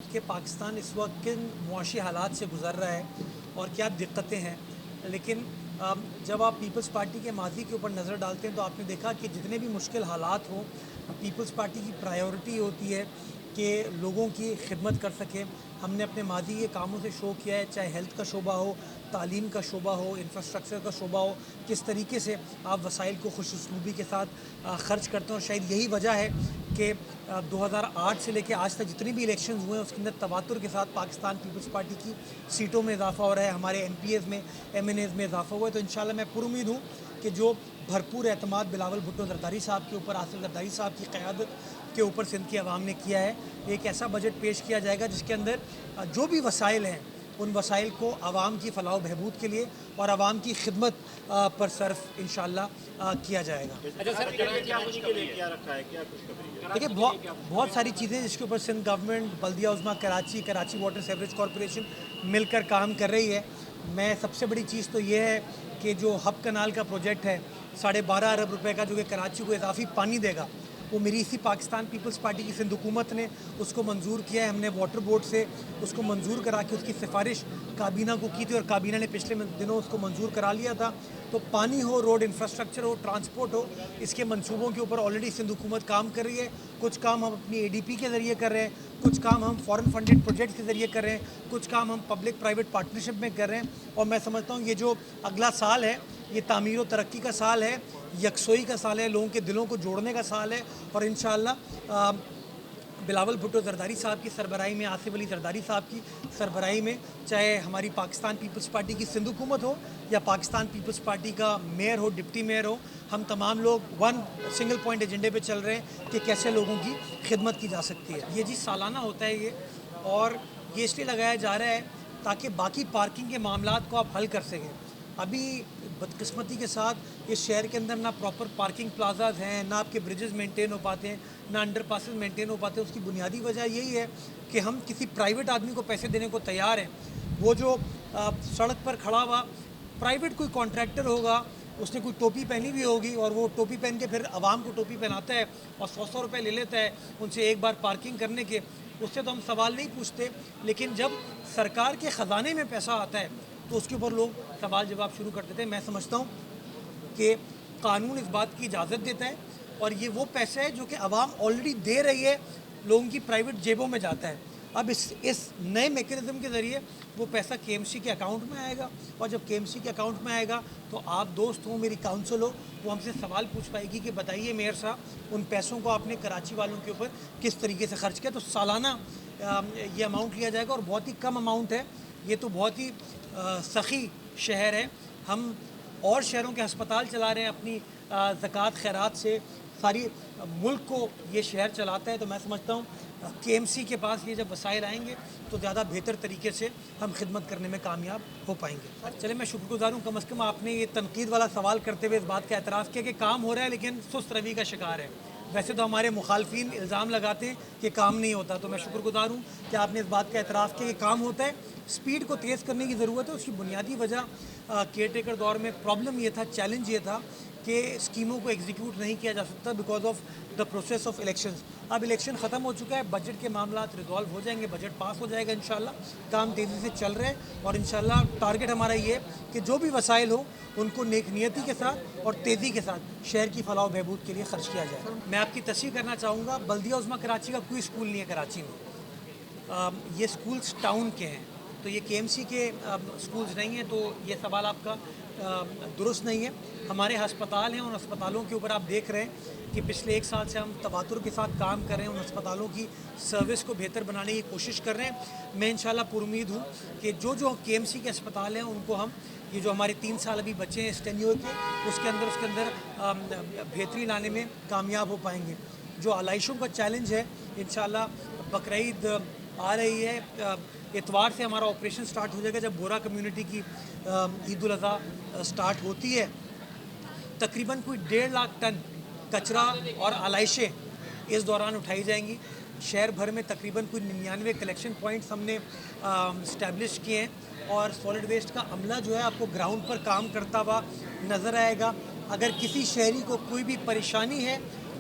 کہ پاکستان اس وقت کن معاشی حالات سے گزر رہا ہے اور کیا دقتیں ہیں، لیکن جب آپ پیپلز پارٹی کے ماضی کے اوپر نظر ڈالتے ہیں تو آپ نے دیکھا کہ جتنے بھی مشکل حالات ہوں، پیپلز پارٹی کی پرائیورٹی ہوتی ہے کہ لوگوں کی خدمت کر سکیں۔ ہم نے اپنے ماضی کے کاموں سے شو کیا ہے، چاہے ہیلتھ کا شعبہ ہو، تعلیم کا شعبہ ہو، انفراسٹرکچر کا شعبہ ہو، کس طریقے سے آپ وسائل کو خوش اسلوبی کے ساتھ خرچ کرتے ہیں، اور شاید یہی وجہ ہے کہ 2008 سے لے کے آج تک جتنی بھی الیکشنز ہوئے ہیں اس کے اندر تواتر کے ساتھ پاکستان پیپلز پارٹی کی سیٹوں میں اضافہ ہو رہا ہے، ہمارے ایم پی ایز میں، ایم این ایز میں اضافہ ہوا ہے۔ تو انشاءاللہ میں پر امید ہوں کہ جو بھرپور اعتماد بلاول بھٹو زرداری صاحب کے اوپر، آصف زرداری صاحب کی قیادت کے اوپر سندھ کی عوام نے کیا ہے، ایک ایسا بجٹ پیش کیا جائے گا جس کے اندر جو بھی وسائل ہیں ان وسائل کو عوام کی فلاح و بہبود کے لیے اور عوام کی خدمت پر صرف انشاءاللہ کیا جائے گا۔ دیکھیے بہت ساری چیزیں جس کے اوپر سندھ گورنمنٹ، بلدیہ عظمیٰ کراچی واٹر سیوریج کارپوریشن مل کر کام کر رہی ہے۔ میں سب سے بڑی چیز تو یہ ہے کہ جو ہب کنال کا پروجیکٹ ہے 12.5 ارب روپے کا، جو کہ کراچی کو اضافی پانی دے گا، وہ میری اسی پاکستان پیپلز پارٹی کی سندھ حکومت نے اس کو منظور کیا ہے۔ ہم نے واٹر بورڈ سے اس کو منظور کرا کے اس کی سفارش کابینہ کو کی تھی اور کابینہ نے پچھلے دنوں اس کو منظور کرا لیا تھا۔ تو پانی ہو، روڈ انفراسٹرکچر ہو، ٹرانسپورٹ ہو، اس کے منصوبوں کے اوپر آلریڈی سندھ حکومت کام کر رہی ہے۔ کچھ کام ہم اپنی اے ڈی پی کے ذریعے کر رہے ہیں، کچھ کام ہم فورن فنڈڈ پروجیکٹ کے ذریعے کر رہے ہیں، کچھ کام ہم پبلک پرائیویٹ پارٹنرشپ میں کر رہے ہیں۔ اور میں سمجھتا ہوں یہ جو اگلا سال ہے یہ تعمیر و ترقی کا سال ہے، یکسوئی کا سال ہے، لوگوں کے دلوں کو جوڑنے کا سال ہے، اور انشاءاللہ بلاول بھٹو زرداری صاحب کی سربراہی میں، آصف علی زرداری صاحب کی سربراہی میں، چاہے ہماری پاکستان پیپلز پارٹی کی سندھ حکومت ہو یا پاکستان پیپلز پارٹی کا میئر ہو، ڈپٹی میئر ہو، ہم تمام لوگ سنگل پوائنٹ ایجنڈے پہ چل رہے ہیں کہ کیسے لوگوں کی خدمت کی جا سکتی ہے۔ یہ سالانہ ہوتا ہے یہ، اور یہ اس لیے لگایا جا رہا ہے تاکہ باقی پارکنگ کے معاملات کو آپ حل کر سکیں۔ ابھی بدقسمتی کے ساتھ اس شہر کے اندر نہ پراپر پارکنگ پلازاز ہیں، نہ آپ کے بریجز مینٹین ہو پاتے ہیں، نہ انڈر پاسز مینٹین ہو پاتے ہیں۔ اس کی بنیادی وجہ یہی ہے کہ ہم کسی پرائیویٹ آدمی کو پیسے دینے کو تیار ہیں، وہ جو سڑک پر کھڑا ہوا پرائیویٹ کوئی کانٹریکٹر ہوگا، اس نے کوئی ٹوپی پہنی ہوئی ہوگی اور وہ ٹوپی پہن کے پھر عوام کو ٹوپی پہناتا ہے اور 100 روپے لے لیتا ہے ان سے ایک بار پارکنگ کرنے کے، اس سے تو ہم سوال نہیں پوچھتے۔ لیکن جب سرکار کے خزانے میں پیسہ آتا ہے تو اس کے اوپر لوگ سوال جواب شروع کر دیتے ہیں۔ میں سمجھتا ہوں کہ قانون اس بات کی اجازت دیتا ہے، اور یہ وہ پیسہ ہے جو کہ عوام آلریڈی دے رہی ہے، لوگوں کی پرائیویٹ جیبوں میں جاتا ہے۔ اب اس نئے میکینزم کے ذریعے وہ پیسہ کے ایم سی کے اکاؤنٹ میں آئے گا، اور جب کے ایم سی کے اکاؤنٹ میں آئے گا تو آپ دوست ہوں، میری کاؤنسل ہو، وہ ہم سے سوال پوچھ پائے گی کہ بتائیے میئر صاحب ان پیسوں کو آپ نے کراچی والوں کے اوپر کس طریقے سے خرچ کیا۔ تو سالانہ یہ اماؤنٹ لیا جائے گا، اور بہت ہی کم اماؤنٹ ہے یہ، تو بہت ہی سخی شہر ہے۔ ہم اور شہروں کے ہسپتال چلا رہے ہیں اپنی زکوٰۃ خیرات سے، ساری ملک کو یہ شہر چلاتا ہے۔ تو میں سمجھتا ہوں کے ایم سی کے پاس یہ جب وسائل آئیں گے تو زیادہ بہتر طریقے سے ہم خدمت کرنے میں کامیاب ہو پائیں گے۔ چلے میں شکر گزار ہوں، کم از کم آپ نے یہ تنقید والا سوال کرتے ہوئے اس بات کا اعتراف کیا کہ کام ہو رہا ہے لیکن سست روی کا شکار ہے۔ ویسے تو ہمارے مخالفین الزام لگاتے ہیں کہ کام نہیں ہوتا، تو میں شکر گزار ہوں کہ آپ نے اس بات کا اعتراف کیا کہ کام ہوتا ہے، سپیڈ کو تیز کرنے کی ضرورت ہے۔ اس کی بنیادی وجہ کیئر ٹیکر دور میں پرابلم یہ تھا، چیلنج یہ تھا کہ اسکیموں کو ایگزیکیوٹ نہیں کیا جا سکتا because of the process of elections. اب الیکشن ختم ہو چکا ہے، بجٹ کے معاملات ریزالو ہو جائیں گے، بجٹ پاس ہو جائے گا انشاءاللہ، کام تیزی سے چل رہے ہیں، اور انشاءاللہ ٹارگٹ ہمارا یہ ہے کہ جو بھی وسائل ہوں ان کو نیک نیتی کے ساتھ اور تیزی کے ساتھ شہر کی فلاح و بہبود کے لیے خرچ کیا جائے۔ میں آپ کی تصحیح کرنا چاہوں گا، بلدیہ عظمیٰ کراچی کا کوئی اسکول نہیں ہے کراچی میں، یہ اسکولز ٹاؤن کے ہیں، تو یہ کے ایم سی کے اسکولز نہیں ہیں، تو یہ سوال آپ کا درست نہیں ہے۔ ہمارے ہسپتال ہیں، ان ہسپتالوں کے اوپر آپ دیکھ رہے ہیں کہ پچھلے 1 سال سے ہم تواتر کے ساتھ کام کر رہے ہیں، ان ہسپتالوں کی سروس کو بہتر بنانے کی کوشش کر رہے ہیں۔ میں انشاءاللہ پر امید ہوں کہ جو کے ایم سی کے اسپتال ہیں ان کو ہم، یہ جو ہمارے 3 سال ابھی بچے ہیں اس ٹینیور کے، اس کے اندر بہتری لانے میں کامیاب ہو پائیں گے۔ جو علائشوں کا چیلنج ہے، انشاءاللہ بقرعید آ رہی ہے، اتوار سے ہمارا آپریشن سٹارٹ ہو جائے گا، جب بورا کمیونٹی کی عید الاضحیٰ سٹارٹ ہوتی ہے۔ تقریباً کوئی 1.5 لاکھ ٹن کچرا اور علائشیں اس دوران اٹھائی جائیں گی۔ شہر بھر میں تقریباً کوئی 99 کلیکشن پوائنٹس ہم نے اسٹیبلش کیے ہیں، اور سالڈ ویسٹ کا عملہ جو ہے آپ کو گراؤنڈ پر کام کرتا ہوا نظر آئے گا۔ اگر کسی شہری کو کوئی بھی پریشانی ہے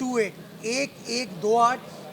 1128